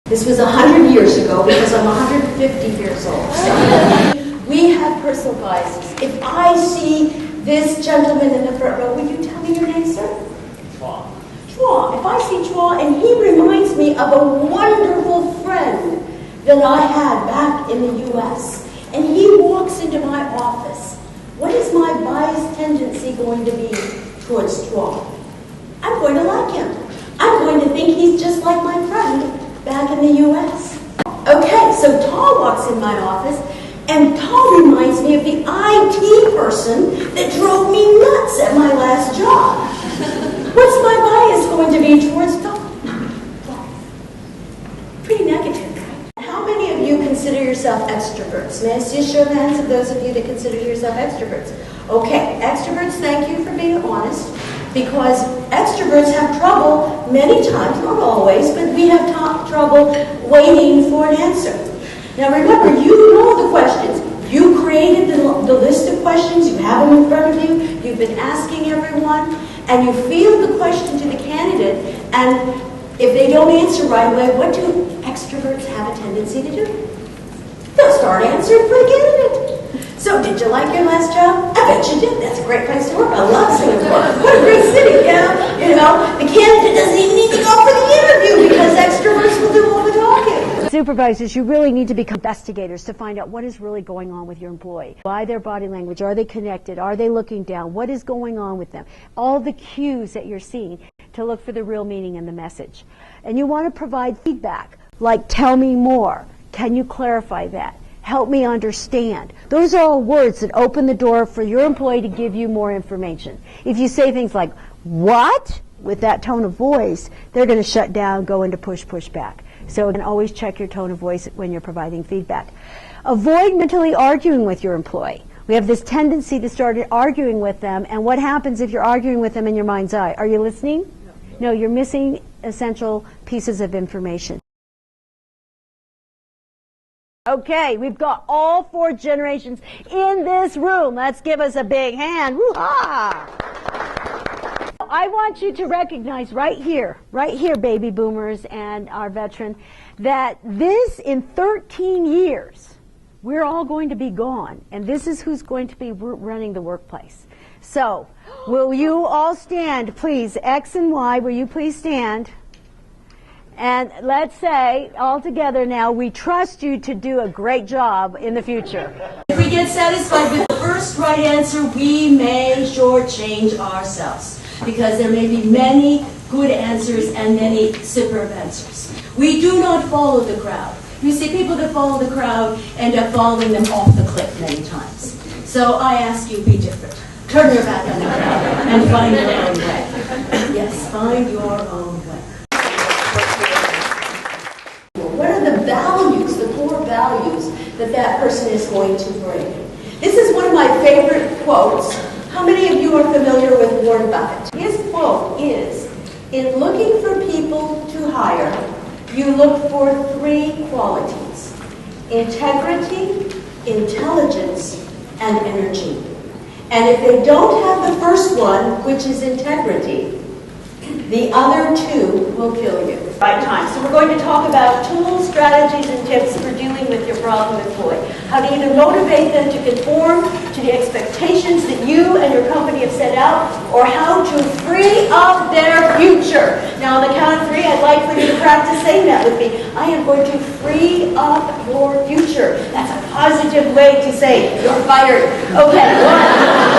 This was 100 years ago because I'm 150 years old. So we have personal biases. If I see this gentleman in the front row, would you tell me your name, sir? Chua. Chua. If I see Chua and he reminds me of a wonderful friend that I had back in the U.S., and he walks into my office, what is my biased tendency going to be towards Chua? I'm going to like him. I'm going to think he's just like my friend back in the U.S. Okay, so Ta walks in my office, and Ta reminds me of the IT person that drove me nuts at my last job. What's my bias going to be towards Ta? Pretty negative, right? How many of you consider yourself extroverts? May I see a show of hands of those of you that consider yourself extroverts? Okay, extroverts, thank you for being honest. Because extroverts have trouble many times, not always, but we have trouble waiting for an answer. Now remember, you know the questions. You created the list of questions. You have them in front of you. You've been asking everyone. And you field the question to the candidate. And if they don't answer right away, what do extroverts have a tendency to do? They'll start answering for the candidate. So, did you like your last job? I bet you did. That's a great place to work. I love Singapore. What a great city, yeah. You know, the candidate doesn't even need to go for the interview because extroverts will do all the talking. Supervisors, you really need to become investigators to find out what is really going on with your employee. By their body language, are they connected? Are they looking down? What is going on with them? All the cues that you're seeing to look for the real meaning in the message. And you want to provide feedback, like tell me more. Can you clarify that? Help me understand. Those are all words that open the door for your employee to give you more information. If you say things like, what? With that tone of voice, they're going to shut down, go into push back. So you can always check your tone of voice when you're providing feedback. Avoid mentally arguing with your employee. We have this tendency to start arguing with them, and what happens if you're arguing with them in your mind's eye? Are you listening? No, you're missing essential pieces of information. Okay, we've got all 4 generations in this room. Let's give us a big hand. Woo-ha! I want you to recognize right here, baby boomers and our veteran, that this in 13 years, we're all going to be gone. And this is who's going to be running the workplace. So, will you all stand, please? X and Y, will you please stand? And let's say, all together now, we trust you to do a great job in the future. If we get satisfied with the first right answer, we may shortchange ourselves. Because there may be many good answers and many superb answers. We do not follow the crowd. You see, people that follow the crowd end up following them off the cliff many times. So I ask you, be different. Turn your back on the crowd and find your own way. Yes, find your own way. What are the values, the core values that person is going to bring? This is one of my favorite quotes. How many of you are familiar with Warren Buffett? His quote is, in looking for people to hire, you look for 3 qualities: integrity, intelligence, and energy. And if they don't have the first one, which is integrity, the other 2 will kill you. Right time. So we're going to talk about tools, strategies, and tips for dealing with your problem employee. How to either motivate them to conform to the expectations that you and your company have set out, or how to free up their future. Now on the count of 3, I'd like for you to practice saying that with me. I am going to free up your future. That's a positive way to say you're fired. Okay, 1.